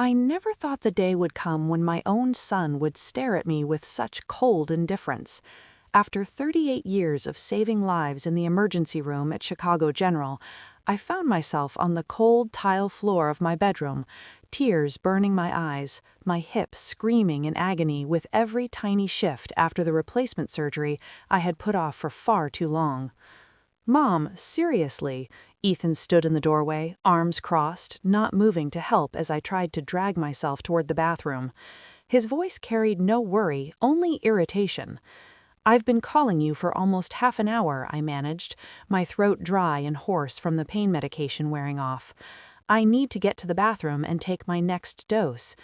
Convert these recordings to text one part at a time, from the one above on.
I never thought the day would come when my own son would stare at me with such cold indifference. After 38 years of saving lives in the emergency room at Chicago General, I found myself on the cold tile floor of my bedroom, tears burning my eyes, my hip screaming in agony with every tiny shift after the replacement surgery I had put off for far too long. "Mom, seriously." Ethan stood in the doorway, arms crossed, not moving to help as I tried to drag myself toward the bathroom. His voice carried no worry, only irritation. "I've been calling you for almost half an hour," I managed, my throat dry and hoarse from the pain medication wearing off. "I need to get to the bathroom and take my next dose."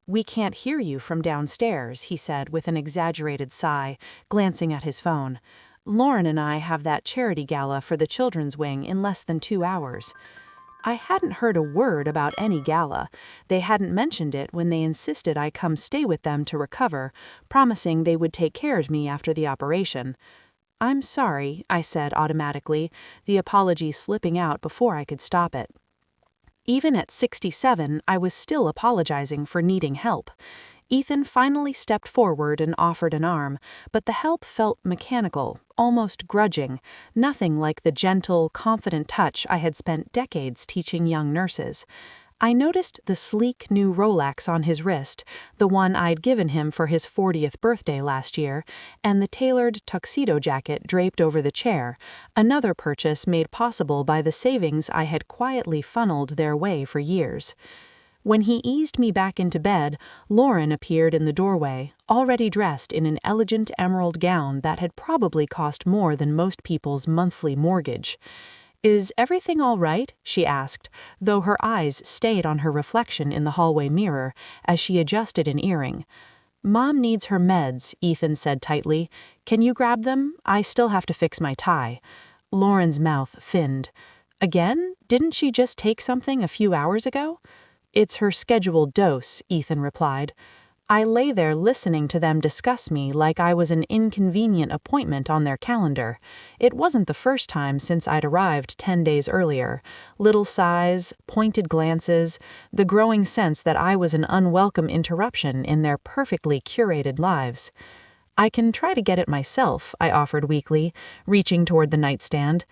"We can't hear you from downstairs," he said with an exaggerated sigh, glancing at his phone. "Lauren and I have that charity gala for the children's wing in less than 2 hours." I hadn't heard a word about any gala. They hadn't mentioned it when they insisted I come stay with them to recover, promising they would take care of me after the operation. "I'm sorry," I said automatically, the apology slipping out before I could stop it. Even at 67, I was still apologizing for needing help. Ethan finally stepped forward and offered an arm, but the help felt mechanical, almost grudging, nothing like the gentle, confident touch I had spent decades teaching young nurses. I noticed the sleek new Rolex on his wrist, the one I'd given him for his 40th birthday last year, and the tailored tuxedo jacket draped over the chair, another purchase made possible by the savings I had quietly funneled their way for years. When he eased me back into bed, Lauren appeared in the doorway, already dressed in an elegant emerald gown that had probably cost more than most people's monthly mortgage. "Is everything all right?" she asked, though her eyes stayed on her reflection in the hallway mirror as she adjusted an earring. "Mom needs her meds," Ethan said tightly. "Can you grab them? I still have to fix my tie." Lauren's mouth thinned. "Again? Didn't she just take something a few hours ago?" "It's her scheduled dose," Ethan replied. I lay there listening to them discuss me like I was an inconvenient appointment on their calendar. It wasn't the first time since I'd arrived 10 days earlier. Little sighs, pointed glances, the growing sense that I was an unwelcome interruption in their perfectly curated lives. "I can try to get it myself," I offered weakly, reaching toward the nightstand.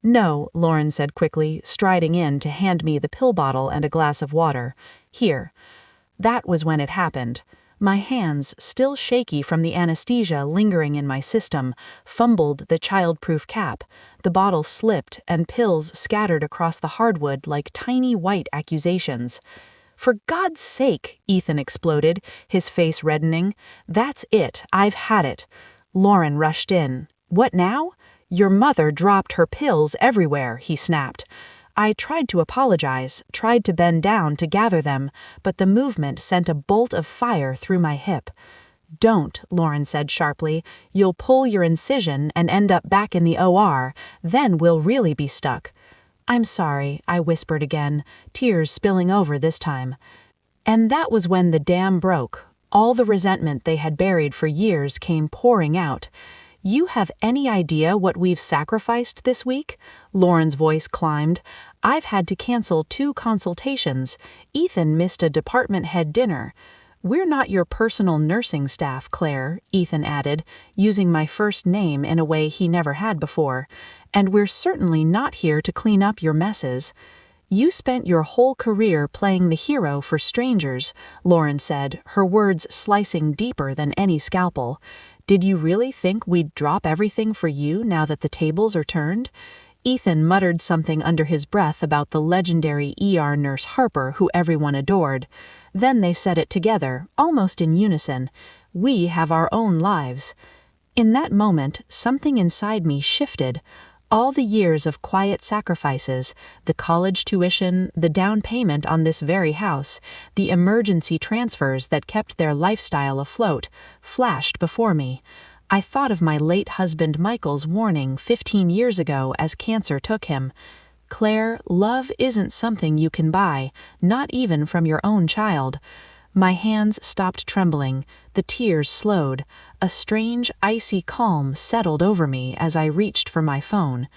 "No," Lauren said quickly, striding in to hand me the pill bottle and a glass of water. "Here." That was when it happened. My hands, still shaky from the anesthesia lingering in my system, fumbled the child-proof cap. The bottle slipped and pills scattered across the hardwood like tiny white accusations. "For God's sake," Ethan exploded, his face reddening. "That's it. I've had it." Lauren rushed in. "What now?" "Your mother dropped her pills everywhere," he snapped. I tried to apologize, tried to bend down to gather them, but the movement sent a bolt of fire through my hip. "Don't," Lauren said sharply. "You'll pull your incision and end up back in the OR. Then we'll really be stuck." "I'm sorry," I whispered again, tears spilling over this time. And that was when the dam broke. All the resentment they had buried for years came pouring out. "You have any idea what we've sacrificed this week?" Lauren's voice climbed. "I've had to cancel 2 consultations. Ethan missed a department head dinner." "We're not your personal nursing staff, Claire," Ethan added, using my first name in a way he never had before. "And we're certainly not here to clean up your messes." "You spent your whole career playing the hero for strangers," Lauren said, her words slicing deeper than any scalpel. "Did you really think we'd drop everything for you now that the tables are turned?" Ethan muttered something under his breath about the legendary ER nurse Harper who everyone adored. Then they said it together, almost in unison. "We have our own lives." In that moment, something inside me shifted. All the years of quiet sacrifices, the college tuition, the down payment on this very house, the emergency transfers that kept their lifestyle afloat, flashed before me. I thought of my late husband Michael's warning 15 years ago as cancer took him. "Claire, love isn't something you can buy, not even from your own child." My hands stopped trembling, the tears slowed. A strange, icy calm settled over me as I reached for my phone.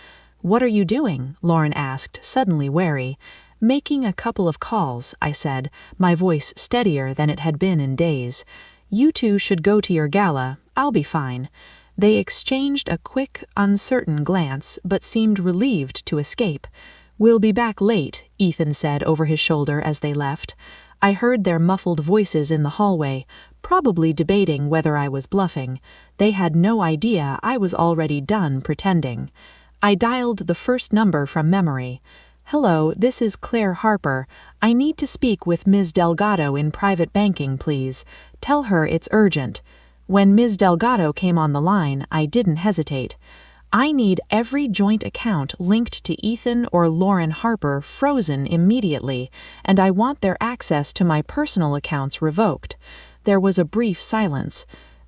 "What are you doing?" Lauren asked, suddenly wary. "Making a couple of calls," I said, my voice steadier than it had been in days. "You two should go to your gala. I'll be fine." They exchanged a quick, uncertain glance, but seemed relieved to escape. "We'll be back late," Ethan said over his shoulder as they left. I heard their muffled voices in the hallway, probably debating whether I was bluffing. They had no idea I was already done pretending. I dialed the first number from memory. "Hello, this is Claire Harper. I need to speak with Ms. Delgado in private banking, please. Tell her it's urgent." When Ms. Delgado came on the line, I didn't hesitate. "I need every joint account linked to Ethan or Lauren Harper frozen immediately, and I want their access to my personal accounts revoked." There was a brief silence.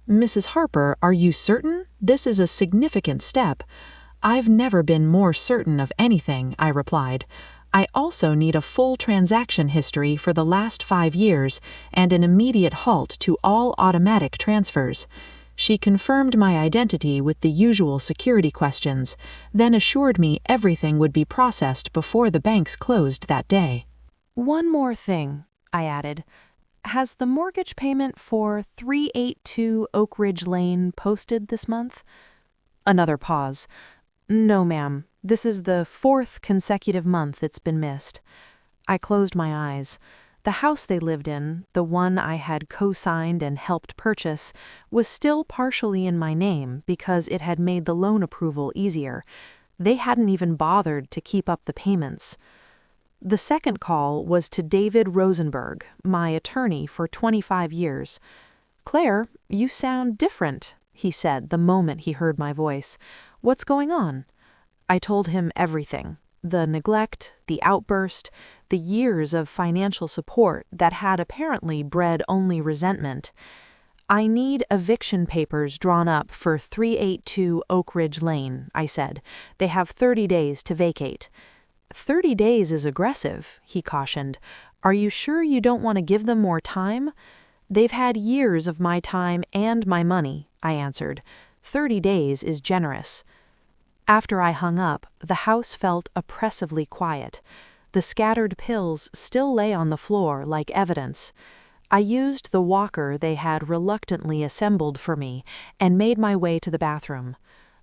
"Mrs. Harper, are you certain? This is a significant step." "I've never been more certain of anything," I replied. "I also need a full transaction history for the last 5 years and an immediate halt to all automatic transfers." She confirmed my identity with the usual security questions, then assured me everything would be processed before the banks closed that day. "One more thing," I added. "Has the mortgage payment for 382 Oak Ridge Lane posted this month?" Another pause. "No, ma'am. This is the 4th consecutive month it's been missed." I closed my eyes. The house they lived in, the one I had co-signed and helped purchase, was still partially in my name because it had made the loan approval easier. They hadn't even bothered to keep up the payments. The second call was to David Rosenberg, my attorney for 25 years. "Claire, you sound different," he said the moment he heard my voice. "What's going on?" I told him everything. The neglect, the outburst, the years of financial support that had apparently bred only resentment. "I need eviction papers drawn up for 382 Oak Ridge Lane," I said. "They have 30 days to vacate." "30 days is aggressive," he cautioned. "Are you sure you don't want to give them more time?" "They've had years of my time and my money," I answered. 30 days is generous." After I hung up, the house felt oppressively quiet. The scattered pills still lay on the floor like evidence. I used the walker they had reluctantly assembled for me and made my way to the bathroom.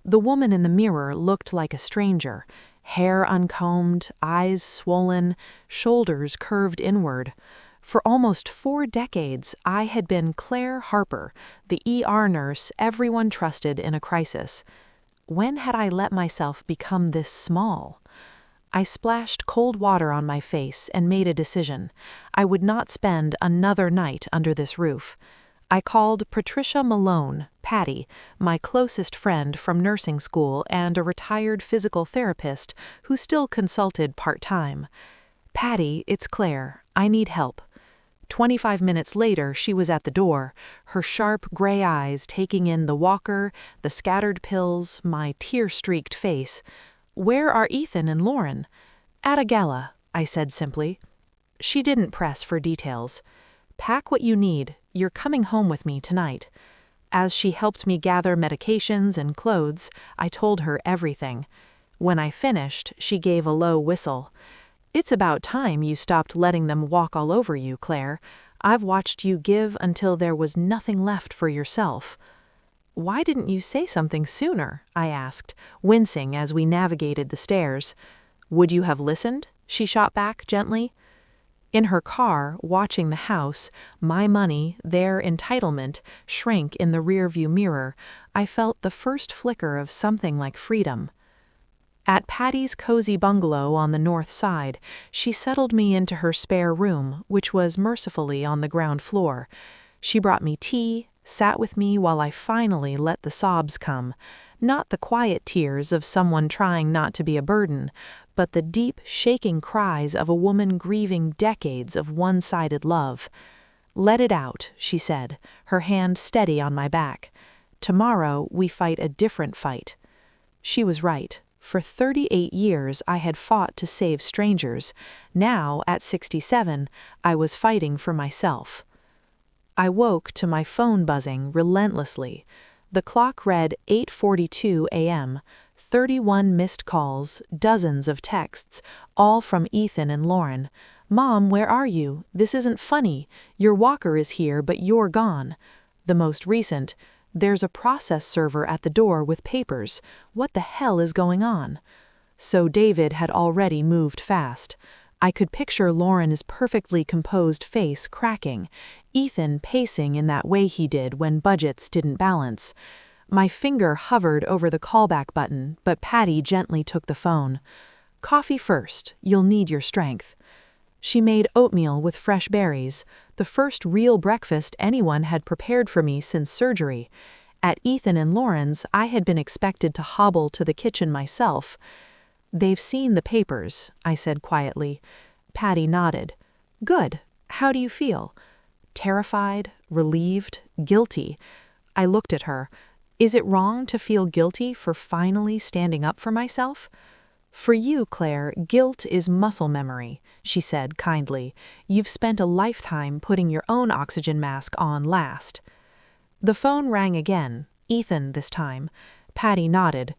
The woman in the mirror looked like a stranger, hair uncombed, eyes swollen, shoulders curved inward. For almost 4 decades, I had been Claire Harper, the ER nurse everyone trusted in a crisis. When had I let myself become this small? I splashed cold water on my face and made a decision. I would not spend another night under this roof. I called Patricia Malone, Patty, my closest friend from nursing school and a retired physical therapist who still consulted part-time. "Patty, it's Claire. I need help." 25 minutes later, she was at the door, her sharp gray eyes taking in the walker, the scattered pills, my tear-streaked face. "Where are Ethan and Lauren?" "At a gala," I said simply. She didn't press for details. "Pack what you need. You're coming home with me tonight." As she helped me gather medications and clothes, I told her everything. When I finished, she gave a low whistle. "It's about time you stopped letting them walk all over you, Claire. I've watched you give until there was nothing left for yourself." "Why didn't you say something sooner?" I asked, wincing as we navigated the stairs. "Would you have listened?" she shot back gently. In her car, watching the house, my money, their entitlement, shrink in the rearview mirror, I felt the first flicker of something like freedom. At Patty's cozy bungalow on the north side, she settled me into her spare room, which was mercifully on the ground floor. She brought me tea, sat with me while I finally let the sobs come, not the quiet tears of someone trying not to be a burden, but the deep, shaking cries of a woman grieving decades of one-sided love. "Let it out," she said, her hand steady on my back. "Tomorrow we fight a different fight." She was right. For 38 years I had fought to save strangers. Now, at 67, I was fighting for myself. I woke to my phone buzzing relentlessly. The clock read 8:42 a.m., 31 missed calls, dozens of texts, all from Ethan and Lauren. "Mom, where are you? This isn't funny. Your walker is here, but you're gone." The most recent, "There's a process server at the door with papers. What the hell is going on?" So David had already moved fast. I could picture Lauren's perfectly composed face cracking, Ethan pacing in that way he did when budgets didn't balance. My finger hovered over the callback button, but Patty gently took the phone. "Coffee first. You'll need your strength." She made oatmeal with fresh berries, the first real breakfast anyone had prepared for me since surgery. At Ethan and Lauren's, I had been expected to hobble to the kitchen myself. "They've seen the papers," I said quietly. Patty nodded. "Good. How do you feel?" Terrified, relieved, guilty. I looked at her. Is it wrong to feel guilty for finally standing up for myself? "For you, Claire, guilt is muscle memory," she said kindly. "You've spent a lifetime putting your own oxygen mask on last." The phone rang again, Ethan this time. Patty nodded.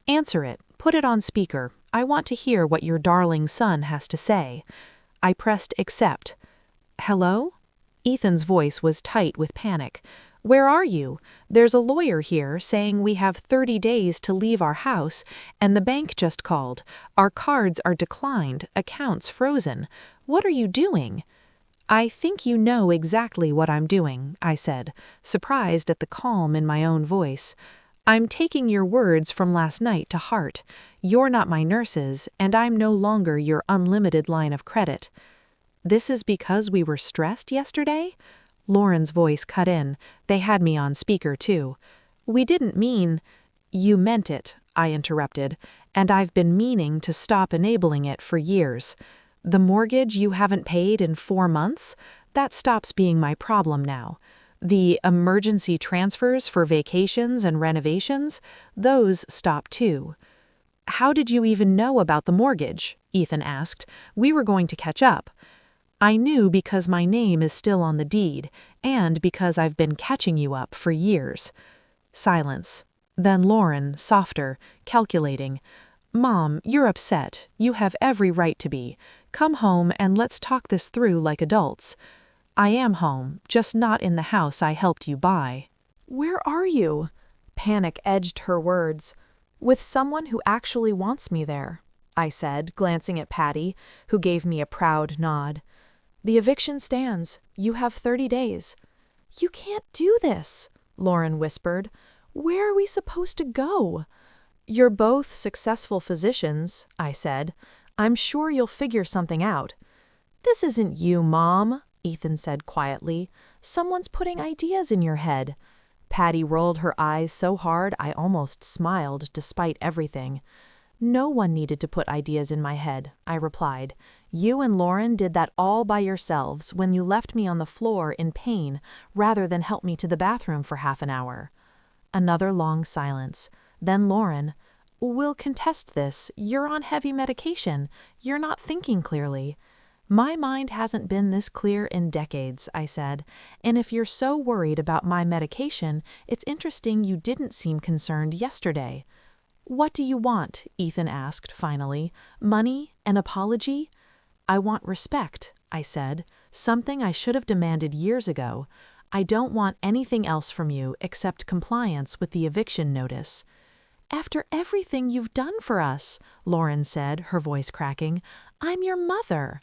"Answer it. Put it on speaker. I want to hear what your darling son has to say." I pressed accept. "Hello?" Ethan's voice was tight with panic. "Where are you? There's a lawyer here saying we have 30 days to leave our house, and the bank just called. Our cards are declined, accounts frozen. What are you doing?" "I think you know exactly what I'm doing," I said, surprised at the calm in my own voice. "I'm taking your words from last night to heart. You're not my nurses, and I'm no longer your unlimited line of credit." "This is because we were stressed yesterday?" Lauren's voice cut in. They had me on speaker, too. "We didn't mean—" "You meant it," I interrupted, "and I've been meaning to stop enabling it for years. The mortgage you haven't paid in 4 months? That stops being my problem now. The emergency transfers for vacations and renovations? Those stop too." "How did you even know about the mortgage?" Ethan asked. "We were going to catch up." "I knew because my name is still on the deed, and because I've been catching you up for years." Silence. Then Lauren, softer, calculating. "Mom, you're upset. You have every right to be. Come home and let's talk this through like adults." "I am home, just not in the house I helped you buy." "Where are you?" Panic edged her words. "With someone who actually wants me there," I said, glancing at Patty, who gave me a proud nod. "The eviction stands. You have 30 days. "You can't do this," Lauren whispered. "Where are we supposed to go?" "You're both successful physicians," I said. "I'm sure you'll figure something out." "This isn't you, Mom," Ethan said quietly. "Someone's putting ideas in your head." Patty rolled her eyes so hard I almost smiled despite everything. "No one needed to put ideas in my head," I replied. "You and Lauren did that all by yourselves when you left me on the floor in pain rather than help me to the bathroom for half an hour." Another long silence. Then Lauren, "We'll contest this. You're on heavy medication. You're not thinking clearly." "My mind hasn't been this clear in decades," I said. "And if you're so worried about my medication, it's interesting you didn't seem concerned yesterday." "What do you want?" Ethan asked finally. "Money? An apology?" "I want respect," I said, "something I should have demanded years ago. I don't want anything else from you except compliance with the eviction notice." "After everything you've done for us," Lauren said, her voice cracking, "I'm your mother."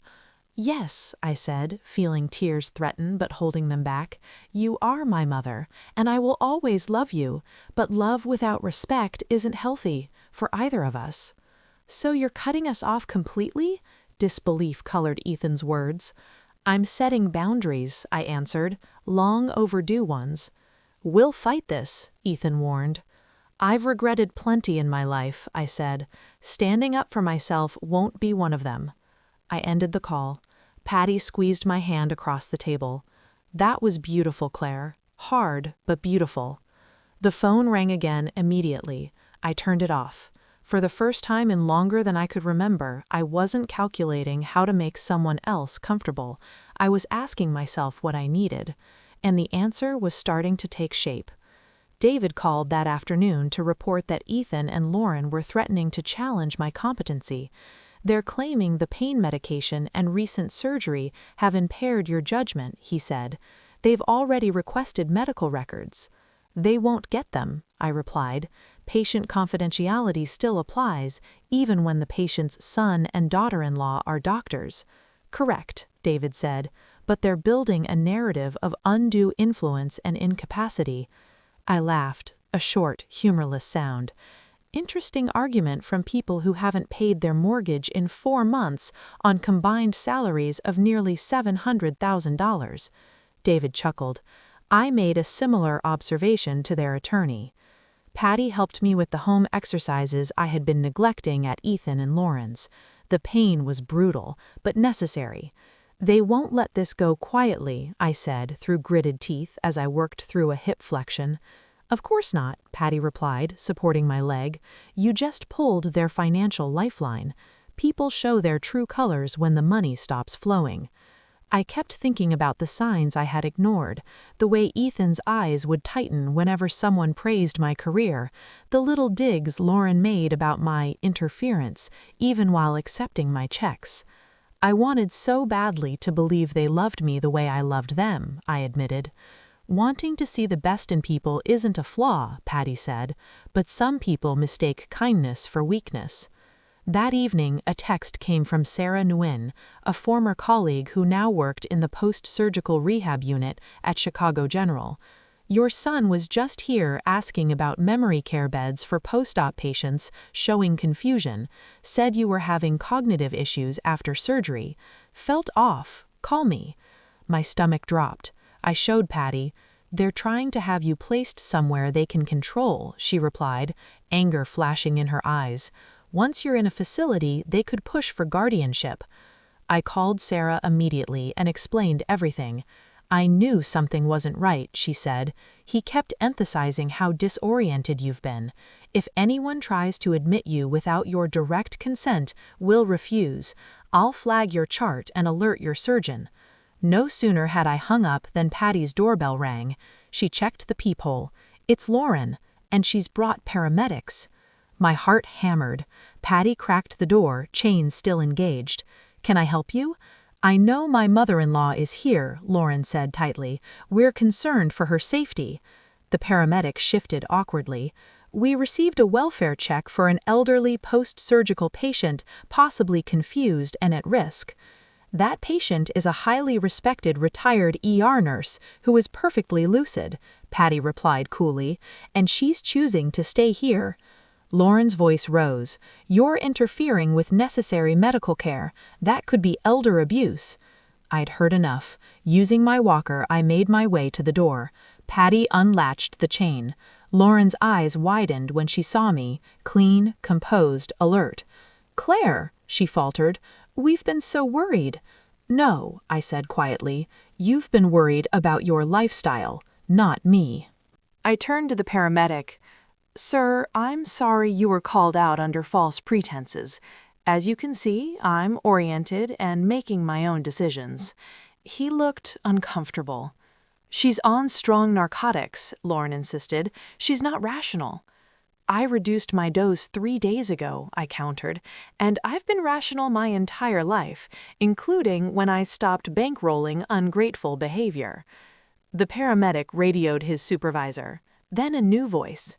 "Yes," I said, feeling tears threaten but holding them back. "You are my mother, and I will always love you, but love without respect isn't healthy for either of us." "So you're cutting us off completely?" Disbelief colored Ethan's words. "I'm setting boundaries," I answered, "long overdue ones." "We'll fight this," Ethan warned. "I've regretted plenty in my life," I said. "Standing up for myself won't be one of them." I ended the call. Patty squeezed my hand across the table. "That was beautiful, Claire. Hard, but beautiful." The phone rang again immediately. I turned it off. For the first time in longer than I could remember, I wasn't calculating how to make someone else comfortable. I was asking myself what I needed. And the answer was starting to take shape. David called that afternoon to report that Ethan and Lauren were threatening to challenge my competency. They're claiming the pain medication and recent surgery have impaired your judgment, he said. They've already requested medical records. They won't get them, I replied. Patient confidentiality still applies, even when the patient's son and daughter-in-law are doctors. Correct, David said, but they're building a narrative of undue influence and incapacity. I laughed, a short, humorless sound. Interesting argument from people who haven't paid their mortgage in 4 months on combined salaries of nearly $700,000. David chuckled. I made a similar observation to their attorney. Patty helped me with the home exercises I had been neglecting at Ethan and Lauren's. The pain was brutal, but necessary. They won't let this go quietly, I said through gritted teeth as I worked through a hip flexion. Of course not, Patty replied, supporting my leg. You just pulled their financial lifeline. People show their true colors when the money stops flowing. I kept thinking about the signs I had ignored, the way Ethan's eyes would tighten whenever someone praised my career, the little digs Lauren made about my interference, even while accepting my checks. I wanted so badly to believe they loved me the way I loved them, I admitted. Wanting to see the best in people isn't a flaw, Patty said, but some people mistake kindness for weakness. That evening, a text came from Sarah Nguyen, a former colleague who now worked in the post-surgical rehab unit at Chicago General. Your son was just here asking about memory care beds for post-op patients, showing confusion, said you were having cognitive issues after surgery. Felt off. Call me. My stomach dropped. I showed Patty. They're trying to have you placed somewhere they can control, she replied, anger flashing in her eyes. Once you're in a facility, they could push for guardianship. I called Sarah immediately and explained everything. I knew something wasn't right, she said. He kept emphasizing how disoriented you've been. If anyone tries to admit you without your direct consent, we'll refuse. I'll flag your chart and alert your surgeon. No sooner had I hung up than Patty's doorbell rang. She checked the peephole. It's Lauren, and she's brought paramedics. My heart hammered. Patty cracked the door, chains still engaged. Can I help you? I know my mother-in-law is here, Lauren said tightly. We're concerned for her safety. The paramedic shifted awkwardly. We received a welfare check for an elderly post-surgical patient, possibly confused and at risk. That patient is a highly respected retired ER nurse who is perfectly lucid, Patty replied coolly, and she's choosing to stay here. Lauren's voice rose. You're interfering with necessary medical care. That could be elder abuse. I'd heard enough. Using my walker, I made my way to the door. Patty unlatched the chain. Lauren's eyes widened when she saw me, clean, composed, alert. Claire, she faltered. We've been so worried. No, I said quietly. You've been worried about your lifestyle, not me. I turned to the paramedic. Sir, I'm sorry you were called out under false pretenses. As you can see, I'm oriented and making my own decisions. He looked uncomfortable. She's on strong narcotics, Lauren insisted. She's not rational. I reduced my dose 3 days ago, I countered, and I've been rational my entire life, including when I stopped bankrolling ungrateful behavior. The paramedic radioed his supervisor. Then a new voice.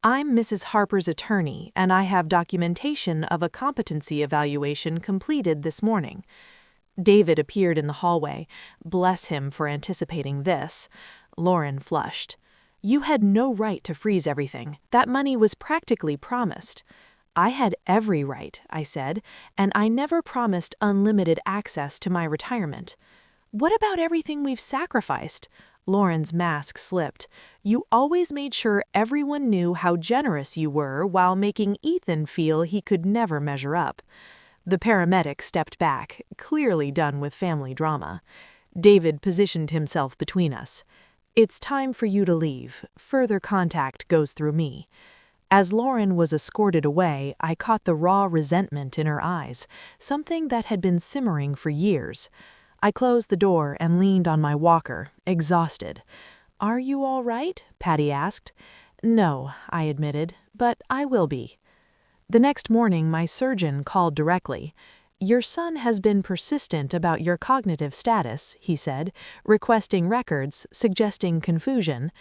I'm Mrs. Harper's attorney, and I have documentation of a competency evaluation completed this morning. David appeared in the hallway. Bless him for anticipating this. Lauren flushed. You had no right to freeze everything. That money was practically promised. I had every right, I said, and I never promised unlimited access to my retirement. What about everything we've sacrificed? Lauren's mask slipped. You always made sure everyone knew how generous you were while making Ethan feel he could never measure up. The paramedic stepped back, clearly done with family drama. David positioned himself between us. It's time for you to leave. Further contact goes through me. As Lauren was escorted away, I caught the raw resentment in her eyes, something that had been simmering for years. I closed the door and leaned on my walker, exhausted. "Are you all right?" Patty asked. "No," I admitted, "but I will be." The next morning, my surgeon called directly. "Your son has been persistent about your cognitive status," he said, requesting records, suggesting confusion.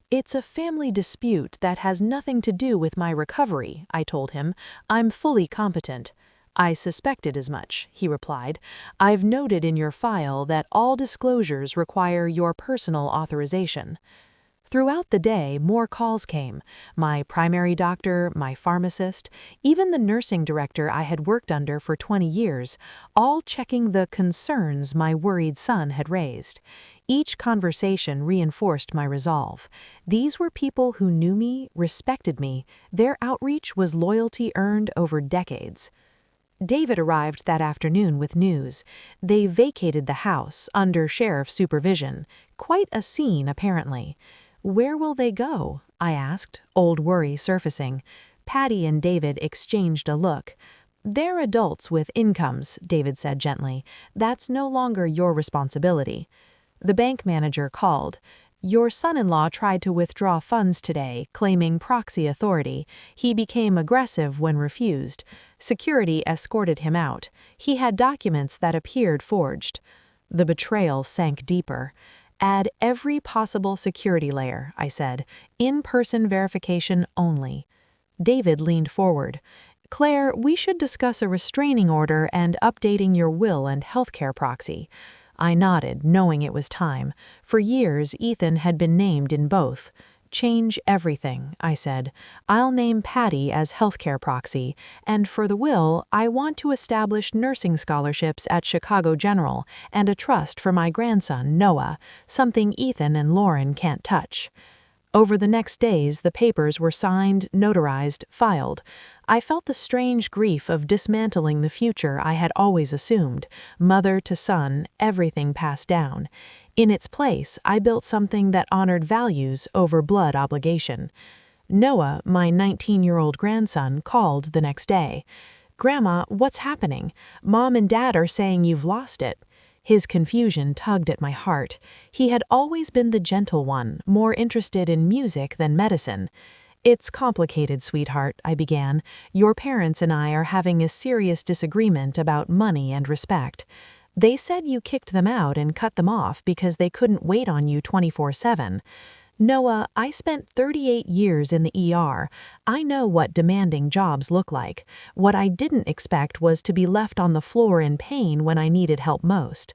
"It's a family dispute that has nothing to do with my recovery," I told him. "I'm fully competent." "I suspected as much," he replied. "I've noted in your file that all disclosures require your personal authorization." Throughout the day, more calls came. My primary doctor, my pharmacist, even the nursing director I had worked under for 20 years, all checking the concerns my worried son had raised. Each conversation reinforced my resolve. These were people who knew me, respected me. Their outreach was loyalty earned over decades. David arrived that afternoon with news. They vacated the house under sheriff supervision. Quite a scene, apparently. "Where will they go?" I asked, old worry surfacing. Patty and David exchanged a look. "They're adults with incomes," David said gently. "That's no longer your responsibility." The bank manager called. "Your son-in-law tried to withdraw funds today, claiming proxy authority. He became aggressive when refused. Security escorted him out. He had documents that appeared forged." The betrayal sank deeper. "Add every possible security layer," I said. "In-person verification only." David leaned forward. "Claire, we should discuss a restraining order and updating your will and healthcare proxy." I nodded, knowing it was time. For years, Ethan had been named in both. "Change everything," I said. "I'll name Patty as healthcare proxy, and for the will, I want to establish nursing scholarships at Chicago General and a trust for my grandson, Noah, something Ethan and Lauren can't touch." Over the next days, the papers were signed, notarized, filed. I felt the strange grief of dismantling the future I had always assumed, mother to son, everything passed down. In its place, I built something that honored values over blood obligation. Noah, my 19-year-old grandson, called the next day. "Grandma, what's happening? Mom and Dad are saying you've lost it." His confusion tugged at my heart. He had always been the gentle one, more interested in music than medicine. "It's complicated, sweetheart," I began. "Your parents and I are having a serious disagreement about money and respect. They said you kicked them out and cut them off because they couldn't wait on you 24/7. Noah, I spent 38 years in the ER. I know what demanding jobs look like. What I didn't expect was to be left on the floor in pain when I needed help most."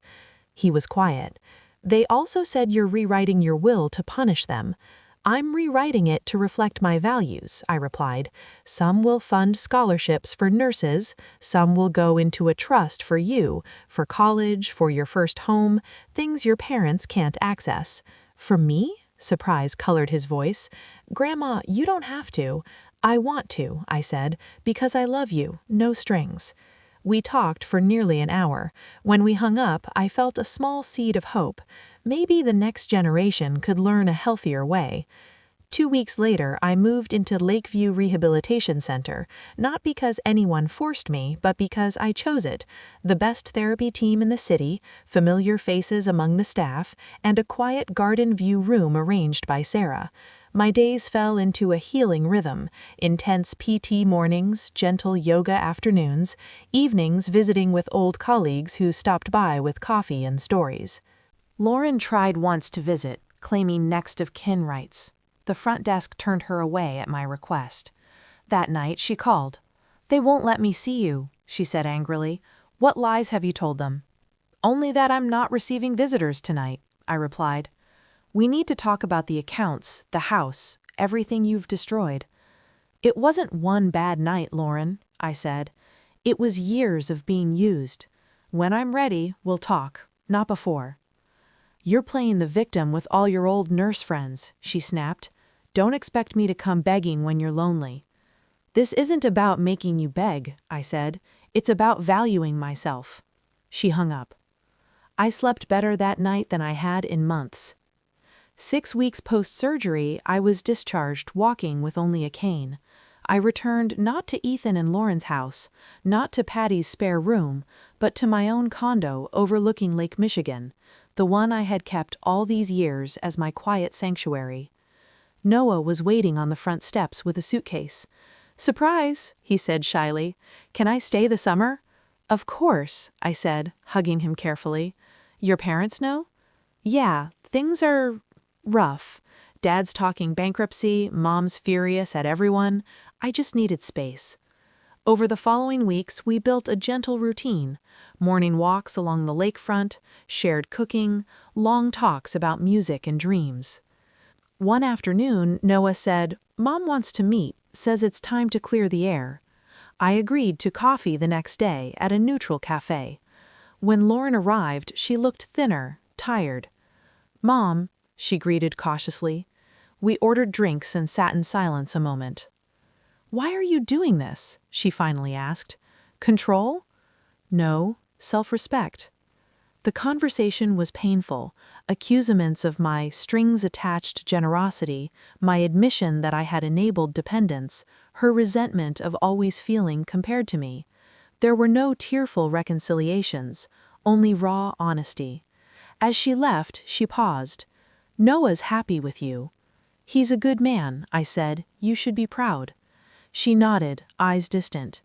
He was quiet. "They also said you're rewriting your will to punish them." "I'm rewriting it to reflect my values," I replied. "Some will fund scholarships for nurses, some will go into a trust for you, for college, for your first home, things your parents can't access." "For me?" Surprise colored his voice. "Grandma, you don't have to." "I want to," I said, "because I love you, no strings." We talked for nearly an hour. When we hung up, I felt a small seed of hope. Maybe the next generation could learn a healthier way. 2 weeks later, I moved into Lakeview Rehabilitation Center, not because anyone forced me, but because I chose it. The best therapy team in the city, familiar faces among the staff, and a quiet garden view room arranged by Sarah. My days fell into a healing rhythm, intense PT mornings, gentle yoga afternoons, evenings visiting with old colleagues who stopped by with coffee and stories. Lauren tried once to visit, claiming next of kin rights. The front desk turned her away at my request. That night she called. "They won't let me see you," she said angrily. "What lies have you told them?" "Only that I'm not receiving visitors tonight," I replied. "We need to talk about the accounts, the house, everything you've destroyed." "It wasn't one bad night, Lauren," I said. "It was years of being used. When I'm ready, we'll talk, not before." "You're playing the victim with all your old nurse friends," she snapped. "Don't expect me to come begging when you're lonely." "This isn't about making you beg," I said. "It's about valuing myself." She hung up. I slept better that night than I had in months. 6 weeks post-surgery, I was discharged walking with only a cane. I returned not to Ethan and Lauren's house, not to Patty's spare room, but to my own condo overlooking Lake Michigan. the one I had kept all these years as my quiet sanctuary. Noah was waiting on the front steps with a suitcase. "Surprise," he said shyly. "Can I stay the summer?" "Of course," I said, hugging him carefully. "Your parents know?" "Yeah, things are rough. Dad's talking bankruptcy, Mom's furious at everyone. I just needed space." Over the following weeks, we built a gentle routine: morning walks along the lakefront, shared cooking, long talks about music and dreams. One afternoon, Noah said, "Mom wants to meet, says it's time to clear the air." I agreed to coffee the next day at a neutral cafe. When Lauren arrived, she looked thinner, tired. "Mom," she greeted cautiously. We ordered drinks and sat in silence a moment. "Why are you doing this?" she finally asked. "Control?" "No, self-respect." The conversation was painful, accusation of my strings-attached generosity, my admission that I had enabled dependence, her resentment of always feeling compared to me. There were no tearful reconciliations, only raw honesty. As she left, she paused. "Noah's happy with you." "He's a good man," I said. "You should be proud." She nodded, eyes distant.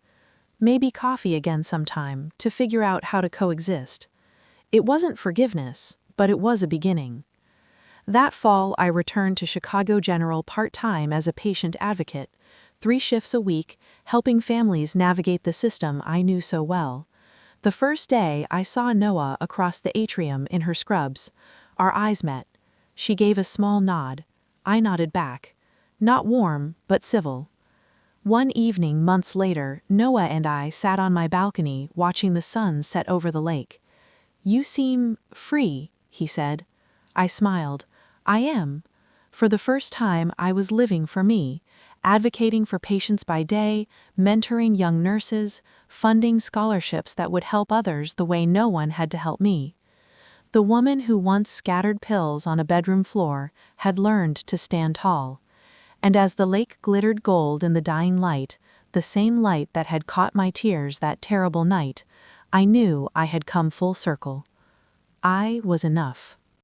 "Maybe coffee again sometime, to figure out how to coexist." It wasn't forgiveness, but it was a beginning. That fall, I returned to Chicago General part-time as a patient advocate, 3 shifts a week, helping families navigate the system I knew so well. The first day, I saw Noah across the atrium in her scrubs. Our eyes met. She gave a small nod. I nodded back. Not warm, but civil. One evening, months later, Noah and I sat on my balcony watching the sun set over the lake. "You seem free," he said. I smiled. "I am." For the first time, I was living for me, advocating for patients by day, mentoring young nurses, funding scholarships that would help others the way no one had to help me. The woman who once scattered pills on a bedroom floor had learned to stand tall. And as the lake glittered gold in the dying light, the same light that had caught my tears that terrible night, I knew I had come full circle. I was enough.